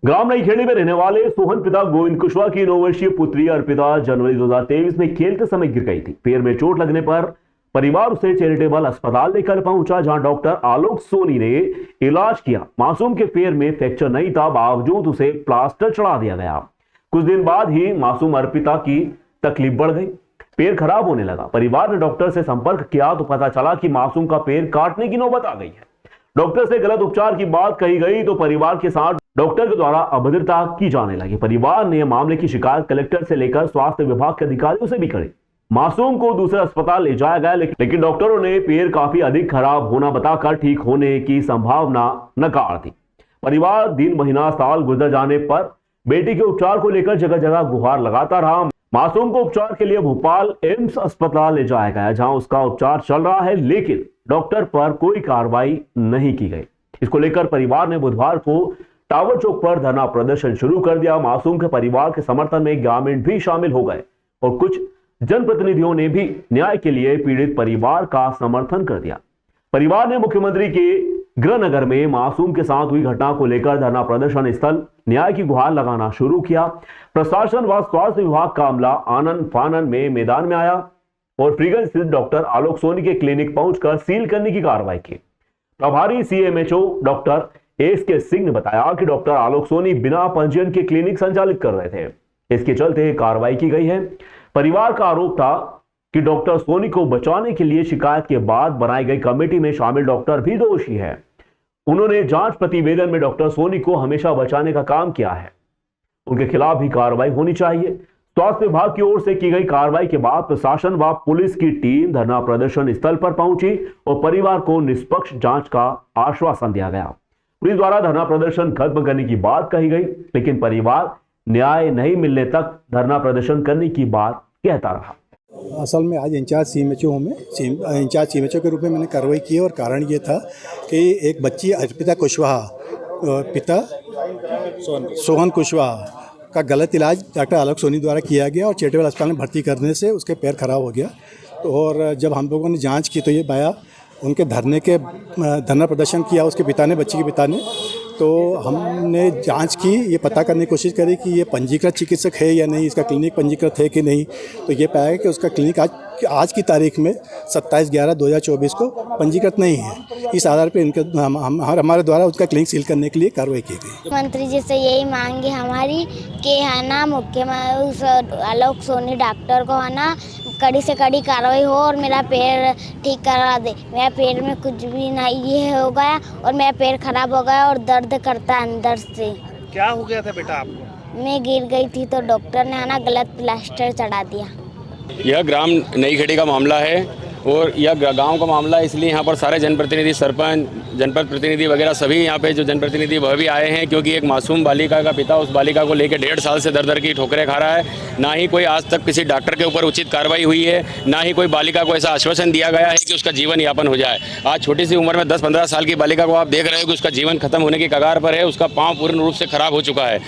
ग्राम नई खेड़ी में रहने वाले सोहन पिता गोविंद कुशवाहा की 9 वर्षीय पुत्री अर्पिता जनवरी 2023 में खेलते समय गिर गई थी। पैर में चोट लगने पर परिवार उसे चैरिटेबल अस्पताल लेकर पहुंचा, जहां डॉक्टर आलोक सोनी ने इलाज किया। मासूम के पैर में फ्रैक्चर नहीं था, बावजूद उसे प्लास्टर चढ़ा दिया गया। कुछ दिन बाद ही मासूम अर्पिता की तकलीफ बढ़ गई, पैर खराब होने लगा। परिवार ने डॉक्टर से संपर्क किया तो पता चला कि मासूम का पैर काटने की नौबत आ गई है। डॉक्टर से गलत उपचार की बात कही गई तो परिवार के साथ डॉक्टर के द्वारा अभद्रता की जाने लगी। परिवार ने मामले की शिकायत कलेक्टर से लेकर स्वास्थ्य विभाग के अधिकारियों से भी करी। मासूम को दूसरे अस्पताल ले जाया गया, लेकिन डॉक्टरों ने पैर काफी अधिक खराब होना बताकर ठीक होने की संभावना नकार दी। परिवार दिन महीना साल गुजर जाने पर बेटी के उपचार को लेकर जगह जगह गुहार लगाता रहा। मासूम को उपचार के लिए भोपाल एम्स अस्पताल ले जाया गया, जहां उसका उपचार चल रहा है, लेकिन डॉक्टर पर कोई कार्रवाई नहीं की गई। इसको लेकर परिवार ने बुधवार को टावर चौक पर धरना प्रदर्शन शुरू कर दिया। मासूम के परिवार के समर्थन में ग्रामीण भी शामिल हो गए और कुछ जनप्रतिनिधियों ने भी न्याय के लिए पीड़ित परिवार का समर्थन कर दिया। परिवार ने मुख्यमंत्री के गृहनगर में मासूम के साथ हुई घटना को लेकर धरना प्रदर्शन स्थल न्याय की गुहार लगाना शुरू किया। प्रशासन व स्वास्थ्य विभाग का अमला आनन फानन में मैदान में आया और फ्रीगंज स्थित डॉक्टर आलोक सोनी के क्लिनिक पहुंचकर सील करने की कार्रवाई की। प्रभारी सीएमएचओ डॉक्टर एसके सिंह ने बताया कि डॉक्टर आलोक सोनी बिना पंजीयन के क्लिनिक संचालित कर रहे थे, इसके चलते कार्रवाई की गई है। परिवार का आरोप था कि डॉक्टर सोनी को बचाने के लिए शिकायत के बाद बनाई गई कमेटी में शामिल डॉक्टर भी दोषी है। उन्होंने जांच प्रतिवेदन में डॉक्टर सोनी को हमेशा बचाने का काम किया है, उनके खिलाफ भी कार्रवाई होनी चाहिए। स्वास्थ्य विभाग की ओर से की गई कार्रवाई के बाद प्रशासन व पुलिस की टीम धरना प्रदर्शन स्थल पर पहुंची और परिवार को निष्पक्ष जांच का आश्वासन दिया गया। पुलिस द्वारा धरना प्रदर्शन खत्म करने की बात कही गई, लेकिन परिवार न्याय नहीं मिलने तक धरना प्रदर्शन करने की बात कहता रहा। असल में आज इंचार्ज सीएमएचओ के रूप में मैंने कार्रवाई की और कारण ये था कि एक बच्ची अर्पिता कुशवाहा पिता सोहन कुशवाहा का गलत इलाज डॉक्टर आलोक सोनी द्वारा किया गया और चैरिटेबल अस्पताल में भर्ती करने से उसके पैर खराब हो गया। और जब हम लोगों ने जांच की तो ये पाया, उनके धरना प्रदर्शन किया उसके पिता ने, बच्ची के पिता ने, तो हमने जांच की, ये पता करने की कोशिश करी कि ये पंजीकृत चिकित्सक है या नहीं, इसका क्लिनिक पंजीकृत है कि नहीं। तो ये पाया कि उसका क्लिनिक आज की तारीख में 27/11/2024 को पंजीकृत नहीं है। इस आधार पर इनके हमारे द्वारा उसका क्लिनिक सील करने के लिए कार्रवाई की गई। मंत्री जी से यही मांगे हमारी कि है ना मुख्यमंत्री आलोक सोनी डॉक्टर को है ना कड़ी से कड़ी कार्रवाई हो और मेरा पैर ठीक करा दे। मेरा पैर में कुछ भी नहीं ये हो गया और मेरा पैर खराब हो गया और दर्द करता है अंदर से। क्या हो गया था बेटा आपको? मैं गिर गई थी तो डॉक्टर ने है ना गलत प्लास्टर चढ़ा दिया। यह ग्राम नई खेड़ी का मामला है और यह गांव का मामला है, इसलिए यहाँ पर सारे जनप्रतिनिधि, सरपंच, जनपद प्रतिनिधि वगैरह सभी यहाँ पे जो जनप्रतिनिधि वह भी आए हैं, क्योंकि एक मासूम बालिका का पिता उस बालिका को लेकर 1.5 साल से दर की ठोकरें खा रहा है। ना ही कोई आज तक किसी डॉक्टर के ऊपर उचित कार्रवाई हुई है, ना ही कोई बालिका को ऐसा आश्वासन दिया गया है कि उसका जीवन यापन हो जाए। आज छोटी सी उम्र में 10-15 साल की बालिका को आप देख रहे हो कि उसका जीवन खत्म होने की कगार पर है, उसका पाँव पूर्ण रूप से खराब हो चुका है।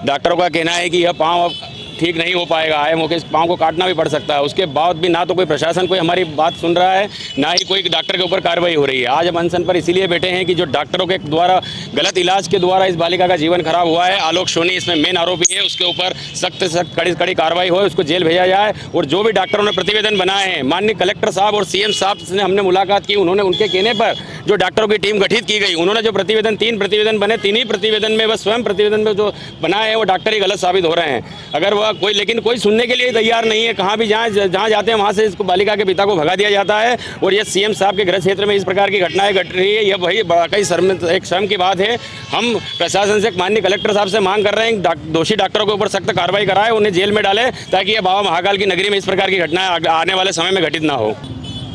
डॉक्टरों का कहना है कि यह पाँव अब ठीक नहीं हो पाएगा, आए मौके इस पाँव को काटना भी पड़ सकता है। उसके बाद भी ना तो कोई प्रशासन कोई हमारी बात सुन रहा है, ना ही कोई डॉक्टर के ऊपर कार्रवाई हो रही है। आज हम अनशन पर इसीलिए बैठे हैं कि जो डॉक्टरों के द्वारा गलत इलाज के द्वारा इस बालिका का जीवन खराब हुआ है, आलोक सोनी इसमें मेन आरोपी है, उसके ऊपर सख्त से सख्त कड़ी कड़ी कार्रवाई हो, उसको जेल भेजा जाए। और जो भी डॉक्टरों ने प्रतिवेदन बनाए हैं, माननीय कलेक्टर साहब और सीएम साहब से हमने मुलाकात की, उन्होंने उनके कहने पर जो डॉक्टरों की टीम गठित की गई, उन्होंने जो प्रतिवेदन 3 प्रतिवेदन बने, 3 ही प्रतिवेदन में बस स्वयं प्रतिवेदन में जो बनाए हैं वो डॉक्टर ही गलत साबित हो रहे हैं। अगर वह कोई लेकिन कोई सुनने के लिए तैयार नहीं है। कहाँ भी जहाँ जाते हैं वहाँ से इसको बालिका के पिता को भगा दिया जाता है। और ये सीएम साहब के गृह क्षेत्र में इस प्रकार की घटनाएं घट रही है, यह वही वाकई शर्म की बात है। हम प्रशासन से माननीय कलेक्टर साहब से मांग कर रहे हैं दोषी डॉक्टरों के ऊपर सख्त कार्रवाई कराए, उन्हें जेल में डाले, ताकि ये बाबा महाकाल की नगरी में इस प्रकार की घटनाएं आने वाले समय में घटित ना हो।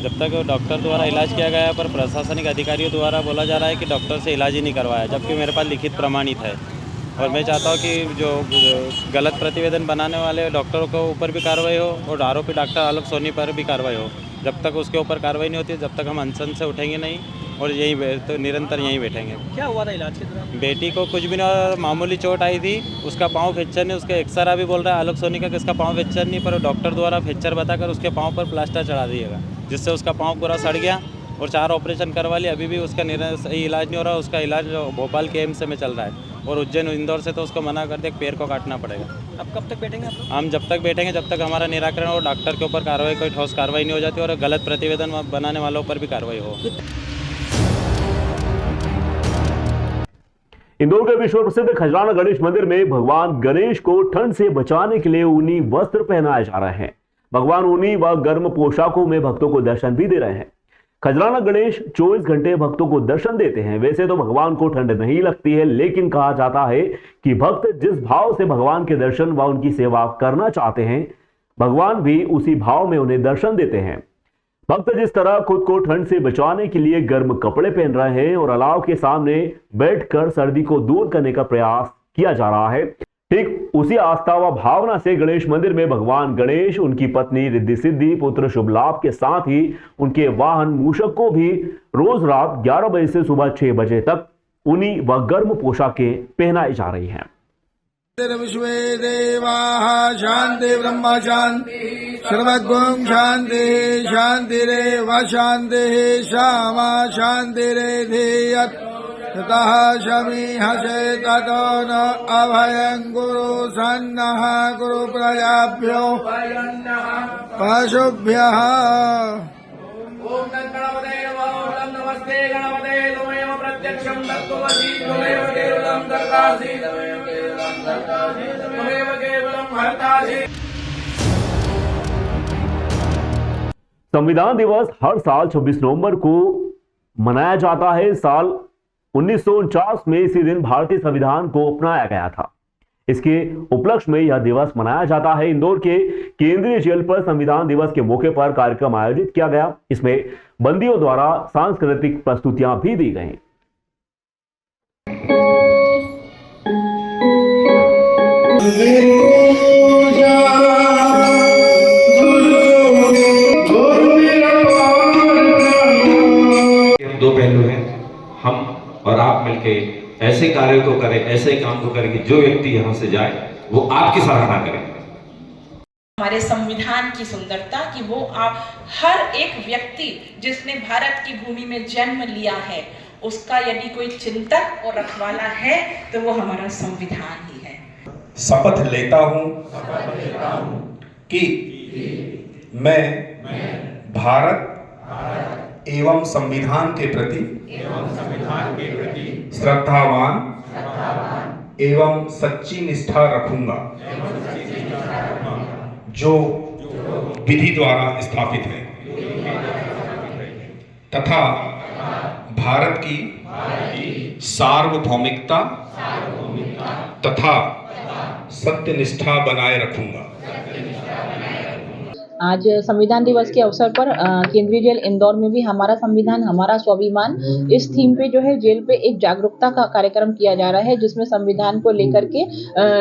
जब तक डॉक्टर द्वारा इलाज किया गया पर प्रशासनिक अधिकारियों द्वारा बोला जा रहा है कि डॉक्टर से इलाज ही नहीं करवाया, जबकि मेरे पास लिखित प्रमाणित है। और मैं चाहता हूँ कि जो गलत प्रतिवेदन बनाने वाले डॉक्टरों के ऊपर भी कार्रवाई हो और आरोपी डॉक्टर आलोक सोनी पर भी कार्रवाई हो। जब तक उसके ऊपर कार्रवाई नहीं होती जब तक हम अनशन से उठेंगे नहीं और यहीं तो निरंतर यहीं बैठेंगे। क्या हुआ था इलाज के दौरान? बेटी को कुछ भी नहीं, मामूली चोट आई थी, उसका पाँव फ्रैक्चर नहीं, उसका एक्सरा भी बोल रहा है आलोक सोनी का कि इसका पाँव फ्रैक्चर नहीं, पर डॉक्टर द्वारा फ्रैक्चर बताकर उसके पाँव पर प्लास्टर चढ़ा दिएगा, जिससे उसका पाँव पूरा सड़ गया और 4 ऑपरेशन करवा लिए, अभी भी उसका सही इलाज नहीं हो रहा। उसका इलाज भोपाल के एम्स में चल रहा है और उज्जैन इंदौर से तो उसको मना कर दिया, पैर को काटना पड़ेगा। अब कब तक बैठेंगे आप लोग? हम जब तक बैठेंगे जब तक हमारा निराकरण और डॉक्टर के ऊपर कार्रवाई, कोई ठोस कार्रवाई नहीं हो जाती और गलत प्रतिवेदन बनाने वालों पर भी कार्रवाई हो। इंदौर के विश्व प्रसिद्ध खजराना गणेश मंदिर में भगवान गणेश को ठंड से बचाने के लिए ऊनी वस्त्र पहनाए जा रहे हैं। भगवान ऊनी व गर्म पोशाकों में भक्तों को दर्शन भी दे रहे हैं। खजराना गणेश 24 घंटे भक्तों को दर्शन देते हैं। वैसे तो भगवान को ठंड नहीं लगती है, लेकिन कहा जाता है कि भक्त जिस भाव से भगवान के दर्शन व उनकी सेवा करना चाहते हैं, भगवान भी उसी भाव में उन्हें दर्शन देते हैं। भक्त जिस तरह खुद को ठंड से बचाने के लिए गर्म कपड़े पहन रहे हैं और अलाव के सामने बैठकर सर्दी को दूर करने का प्रयास किया जा रहा है, ठीक उसी आस्था व भावना से गणेश मंदिर में भगवान गणेश, उनकी पत्नी रिद्धि सिद्धि, पुत्र शुभ लाभ के साथ ही उनके वाहन मूषक को भी रोज रात 11 बजे से सुबह 6 बजे तक ऊनी व गर्म पोशाकें पहनाई जा रही हैं। विश्वे देवाः शांति ब्रह्म शांति सर्वगुण शांति शांतिरेव शांति श्यामा शांतिरेधेयत् ततः शमीहसे ततो न अभयं गुरु सन्नः गुरु प्रजाभ्यो पशुभ्यः। ओम गणपते नमः। नमस्ते गणपते त्वमेव प्रत्यक्षं तत्त्वमसि त्वमेव केवलं दर्तासि त्वमेव केवलं हर्तासि। संविधान दिवस हर साल 26 नवंबर को मनाया जाता है। साल 1949 में इसी दिन भारतीय संविधान को अपनाया गया था। इसके उपलक्ष्य में यह दिवस मनाया जाता है। इंदौर के केंद्रीय जेल पर संविधान दिवस के मौके पर कार्यक्रम आयोजित किया गया। इसमें बंदियों द्वारा सांस्कृतिक प्रस्तुतियां भी दी गईं। दो पहलू हैं, हम और आप मिलके ऐसे कार्य को करें, ऐसे काम को करें कि जो व्यक्ति यहाँ से जाए वो आपकी सराहना करे। हमारे संविधान की सुंदरता कि वो आप हर एक व्यक्ति जिसने भारत की भूमि में जन्म लिया है, उसका यदि कोई चिंतक और रखवाला है तो वो हमारा संविधान ही है। शपथ लेता हूँ कि मैं भारत एवं संविधान के प्रति श्रद्धावान एवं सच्ची निष्ठा रखूंगा, जो विधि द्वारा स्थापित है तथा भारत की सार्वभौमिकता तथा सत्यनिष्ठा बनाए रखूंगा। आज संविधान दिवस के अवसर पर केंद्रीय जेल इंदौर में भी हमारा संविधान हमारा स्वाभिमान इस थीम पे जो है जेल पे एक जागरूकता का कार्यक्रम किया जा रहा है, जिसमें संविधान को लेकर के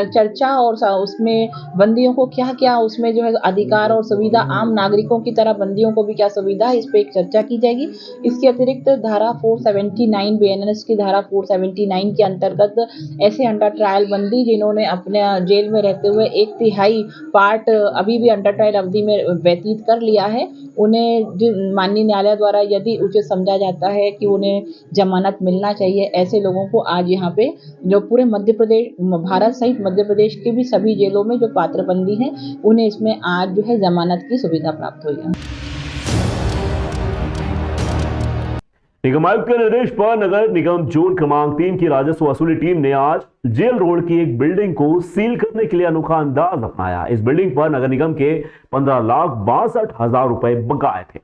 चर्चा और उसमें बंदियों को क्या क्या उसमें जो है अधिकार और सुविधा, आम नागरिकों की तरह बंदियों को भी क्या सुविधा है, इस पे एक चर्चा की जाएगी। इसके अतिरिक्त धारा 479 बीएनएस की धारा 479 के अंतर्गत ऐसे अंडर ट्रायल बंदी जिन्होंने अपने जेल में रहते हुए 1/3 पार्ट अभी भी अंडर ट्रायल अवधि में व्यतीत कर लिया है, उन्हें माननीय न्यायालय द्वारा यदि उचित समझा जाता है कि उन्हें जमानत मिलना चाहिए, ऐसे लोगों को आज यहाँ पे जो पूरे मध्य प्रदेश, भारत सहित मध्य प्रदेश के भी सभी जेलों में जो पात्र बंदी हैं, उन्हें इसमें आज जो है जमानत की सुविधा प्राप्त हुई है। निगम आयुक्त के निर्देश पर नगर निगम जोन क्रमांक 3 की राजस्व वसूली टीम ने आज जेल रोड की एक बिल्डिंग को सील करने के लिए अनोखा अंदाज अपनाया। इस बिल्डिंग पर नगर निगम के 15,62,000 रुपए बकाए थे।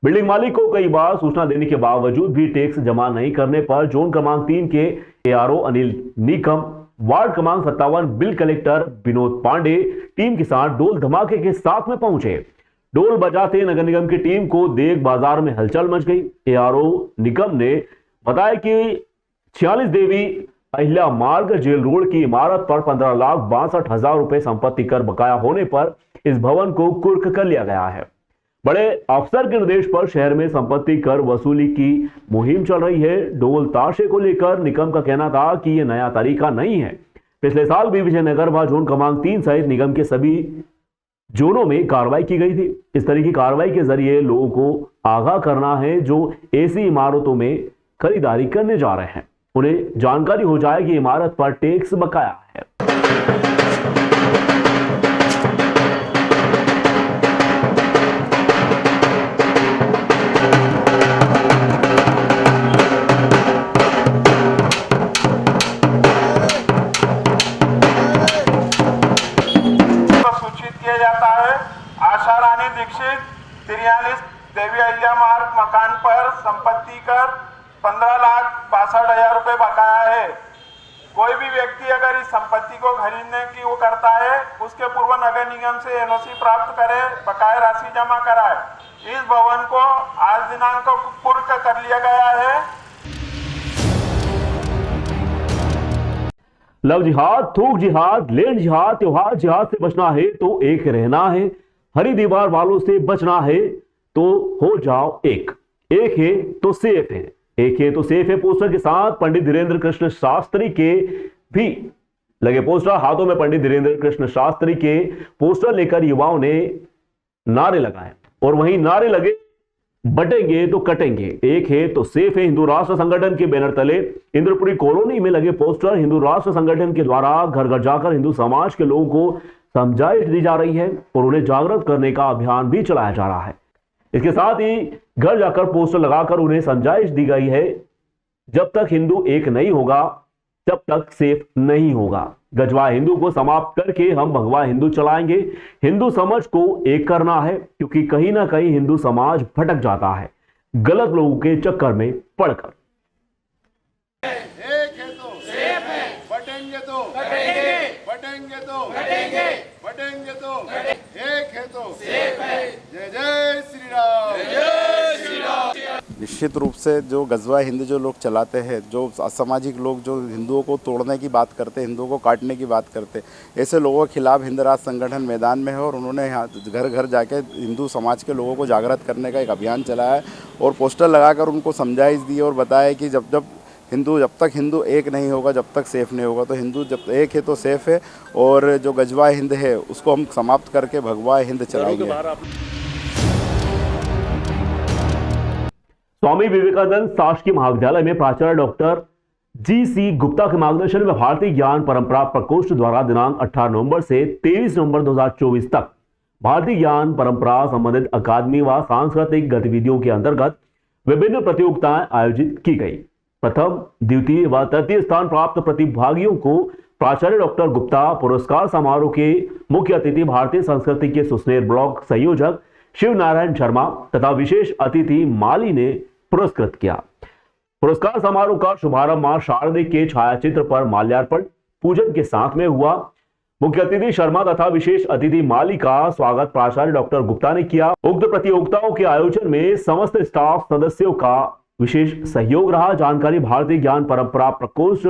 बिल्डिंग मालिक को कई बार सूचना देने के बावजूद भी टैक्स जमा नहीं करने पर जोन क्रमांक 3 के एआरओ अनिल निकम, वार्ड क्रमांक 57 bill collector Vinod Pandey team के साथ ढोल धमाके के साथ में पहुंचे। ढोल बजाते नगर निगम की टीम को देख बाजार में हलचल मच गई। एआरओ निगम ने बताया कि 46 देवी अहिल्या मार्ग जेल रोड की इमारत पर 15,62,000 रुपए संपत्ति कर बकाया होने पर इस भवन को कुर्क कर लिया गया है। बड़े अफसर के निर्देश पर शहर में संपत्ति कर वसूली की मुहिम चल रही है। ढोल ताशे को लेकर निगम का कहना था कि यह नया तरीका नहीं है। पिछले साल भी विजयनगर व जोन क्रमांक 3 सहित निगम के सभी जोनों में कार्रवाई की गई थी। इस तरह की कार्रवाई के जरिए लोगों को आगाह करना है जो ऐसी इमारतों में खरीदारी करने जा रहे हैं। उन्हें जानकारी हो जाए कि इमारत पर टैक्स बकाया है। सूचित किया जाता है आशा रानी दीक्षित 43 देवी अहिल्या मार्ग मकान पर संपत्ति कर 15,62,000 रुपए बकाया है। कोई भी व्यक्ति अगर इस संपत्ति को खरीदने की वो करता है उसके पूर्व नगर निगम से एनओसी प्राप्त करे, बकाया राशि जमा कराए। इस भवन को आज दिनांक को पूर्ण कर लिया गया है। लव जिहाद, थूक जिहाद, लैंड जिहाद, त्योहार जिहाद से बचना है तो एक रहना है। हरी दीवार वालों से बचना है तो हो जाओ एक। एक है तो सेफ है, एक है तो सेफ है पोस्टर के साथ पंडित धीरेन्द्र कृष्ण शास्त्री के भी लगे पोस्टर। हाथों में पंडित धीरेन्द्र कृष्ण शास्त्री के पोस्टर लेकर युवाओं ने नारे लगाए और वहीं नारे लगे बटेंगे तो कटेंगे, एक है तो सेफ है। हिंदू राष्ट्र संगठन के बैनर तले इंद्रपुरी कॉलोनी में लगे पोस्टर हिंदू राष्ट्र संगठन के द्वारा घर घर जाकर हिंदू समाज के लोगों को समझाइश दी जा रही है और उन्हें जागृत करने का अभियान भी चलाया जा रहा है। इसके साथ ही घर जाकर पोस्टर लगाकर उन्हें समझाइश दी गई है, जब तक हिंदू एक नहीं होगा तब तक सेफ नहीं होगा। गजवा हिंदू को समाप्त करके हम भगवा हिंदू चलाएंगे। हिंदू समझ को एक करना है क्योंकि कहीं ना कहीं हिंदू समाज भटक जाता है गलत लोगों के चक्कर में पड़कर। एक है तो सेफ है, बटेंगे तो कटेंगे, बटेंगे तो कटेंगे, बटेंगे तो एक है तो सेफ है। जय जय श्री राम, जय श्री राम। निश्चित रूप से जो गजवा हिंद जो लोग चलाते हैं, जो असामाजिक लोग जो हिंदुओं को तोड़ने की बात करते हैं, हिंदुओं को काटने की बात करते हैं, ऐसे लोगों के खिलाफ हिंद राष्ट्र संगठन मैदान में है और उन्होंने यहाँ घर घर जाके हिंदू समाज के लोगों को जागृत करने का एक अभियान चलाया है और पोस्टर लगाकर उनको समझाइश दी और बताया कि जब तक हिंदू एक नहीं होगा जब तक सेफ नहीं होगा। तो हिंदू जब एक है तो सेफ है और जो गजवा हिंद है उसको हम समाप्त करके भगवा हिंद चलाएंगे। स्वामी विवेकानंद शासकीय महाविद्यालय में प्राचार्य डॉक्टर जी.सी. गुप्ता के मार्गदर्शन में भारतीय ज्ञान परंपरा प्रकोष्ठ द्वारा दिनांक 18 नवंबर से 23 नवंबर 2024 तक भारतीय ज्ञान परंपरा संबंधित अकादमी व सांस्कृतिक गतिविधियों के अंतर्गत विभिन्न प्रतियोगिताएं आयोजित की गई। प्रथम, द्वितीय व तृतीय स्थान प्राप्त प्रतिभागियों को प्राचार्य डॉक्टर गुप्ता पुरस्कार समारोह के मुख्य अतिथि भारतीय संस्कृति के सुसनेर ब्लॉक संयोजक शिव नारायण शर्मा तथा विशेष अतिथि माली ने पुरस्कृत किया। पुरस्कार समारोह का शुभारंभ मां शारदे के छायाचित्र पर माल्यार्पण पूजन के साथ में हुआ। मुख्य अतिथि शर्मा तथा विशेष अतिथि माली का स्वागत प्राचार्य डॉक्टर गुप्ता ने किया। उक्त प्रतियोगिताओं के आयोजन में समस्त स्टाफ सदस्यों का विशेष सहयोग रहा। जानकारी भारतीय ज्ञान परंपरा प्रकोष्ठ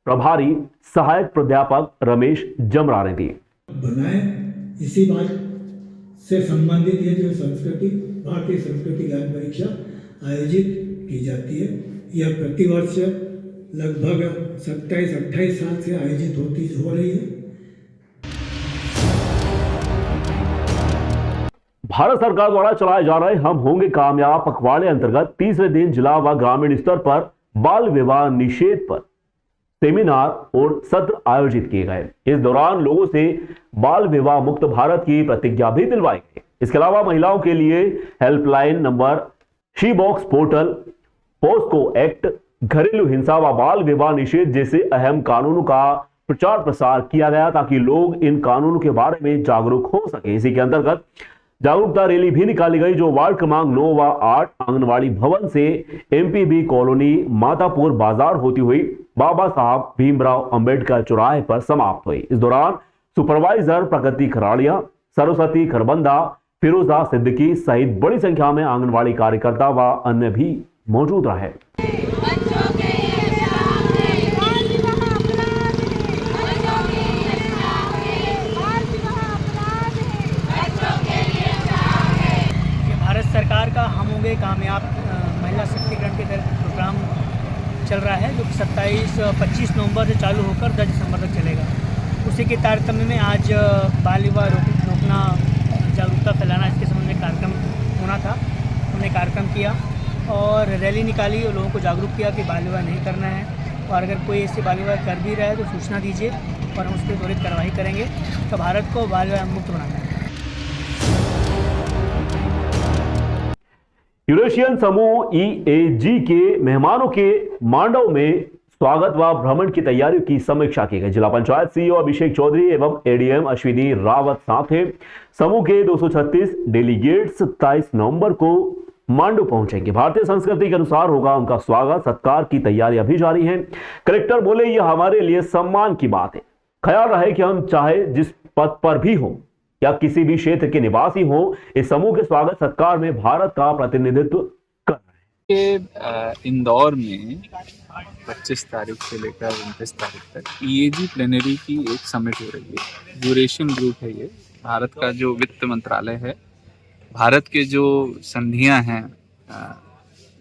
प्रभारी सहायक प्राध्यापक रमेश जमरा ने दी। बनाए इसी बात से संबंधित ये जो संस्कृति भारतीय संस्कृति ज्ञान परीक्षा आयोजित की जाती है, यह प्रतिवर्ष लगभग 27-28 साल से आयोजित हो रही है। भारत सरकार द्वारा चलाए जा रहे हम होंगे कामयाब पखवाड़े अंतर्गत तीसरे दिन जिला व ग्रामीण स्तर पर बाल विवाह निषेध पर सेमिनार और सत्र आयोजित किए गए। इस दौरान लोगों से बाल विवाह मुक्त भारत की प्रतिज्ञा भी दिलवाई गई। इसके अलावा महिलाओं के लिए helpline number, she box portal, POCSO act, घरेलू हिंसा व बाल विवाह निषेध जैसे अहम कानूनों का प्रचार प्रसार किया गया ताकि लोग इन कानूनों के बारे में जागरूक हो सके। इसी के अंतर्गत जागरूकता रैली भी निकाली गई जो वार्ड क्रमांक 9 व 8 आंगनवाड़ी भवन से एमपीबी कॉलोनी मातापुर बाजार होती हुई बाबा साहब भीमराव अंबेडकर चौराहे पर समाप्त हुई। इस दौरान सुपरवाइजर प्रगति खराड़िया, सरस्वती खरबंदा, फिरोजा सिद्दीकी सहित बड़ी संख्या में आंगनवाड़ी कार्यकर्ता व अन्य भी मौजूद रहे। सरकार का हम होंगे कामयाब महिला सशक्तिकरण के तहत प्रोग्राम चल रहा है जो 25 नवंबर से चालू होकर 10 दिसंबर तक चलेगा। उसी के तारतम्य में आज बाल विवाह रोकना, जागरूकता फैलाना, इसके संबंध में कार्यक्रम होना था। हमने कार्यक्रम किया और रैली निकाली और लोगों को जागरूक किया कि बाल विवाह नहीं करना है, और अगर कोई ऐसे बाल विवाह कर भी रहा है तो सूचना दीजिए और हम उस पर त्वरित कार्रवाई करेंगे। तो भारत को बाल विवाह मुक्त बनाना है। यूरेशियन समूह EAG के मेहमानों के मांडव में स्वागत व भ्रमण की तैयारियों की समीक्षा की गई। जिला पंचायत CEO अभिषेक चौधरी एवं ADM अश्विनी रावत साथ थे। समूह के 236 डेलीगेट्स 27 नवंबर को मांडू पहुंचेंगे। भारतीय संस्कृति के अनुसार होगा उनका स्वागत। सत्कार की तैयारियां भी जारी हैं। कलेक्टर बोले, यह हमारे लिए सम्मान की बात है। ख्याल रहे कि हम चाहे जिस पद पर भी हो या किसी भी क्षेत्र के निवासी हो, इस समूह के स्वागत सत्कार में भारत का प्रतिनिधित्व कर रहे हैं। इंदौर में 25 तारीख से लेकर 29 तारीख तक EAG प्लेनरी की एक समिट हो रही है। ड्यूरेशन ग्रुप है ये। भारत का जो वित्त मंत्रालय है, भारत के जो संधियां हैं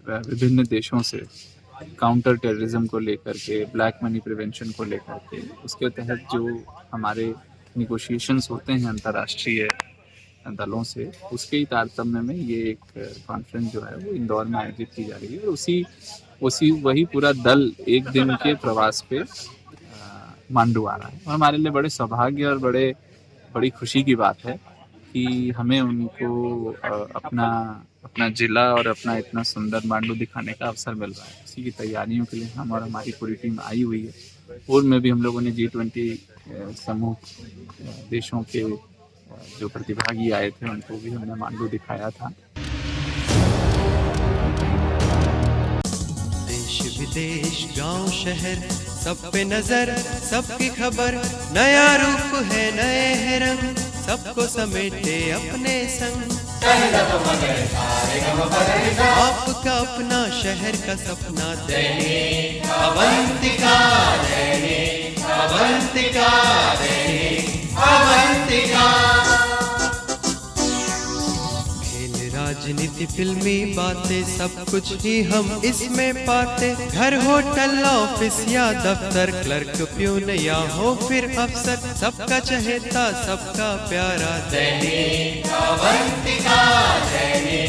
विभिन्न देशों से काउंटर टेररिज्म को लेकर के, ब्लैक मनी प्रिवेंशन को लेकर के, उसके तहत जो हमारे निगोशिएशंस होते हैं अंतर्राष्ट्रीय दलों से, उसके ही तारतम्य में ये एक कॉन्फ्रेंस जो है वो इंदौर में आयोजित की जा रही है। और वही पूरा दल एक दिन के प्रवास पे मांडू आ रहा है। और हमारे लिए बड़े सौभाग्य और बड़ी खुशी की बात है कि हमें उनको अपना जिला और अपना इतना सुंदर मांडू दिखाने का अवसर मिल रहा है। उसी की तैयारियों के लिए हम और हमारी पूरी टीम आई हुई है। पूर्व में भी हम लोगों ने G20 समूह देशों के जो प्रतिभागी आए थे उनको भी हमने मांडू दिखाया था। देश विदेश गांव शहर सब पे नजर, सबकी खबर, नया रूप है नए है रंग, सबको समेटे अपने संग। आपका अपना शहर का सपना दैनिक अवंतिका, दैनिक अवंतिका, दैनिक अवंतिका। राजनीति फिल्मी बातें सब कुछ ही हम इसमें पाते। घर होटल ऑफिस या दफ्तर, क्लर्क प्यून या हो फिर अफसर, सबका चहेता सबका प्यारा दैनिक अवंतिका, दैनिक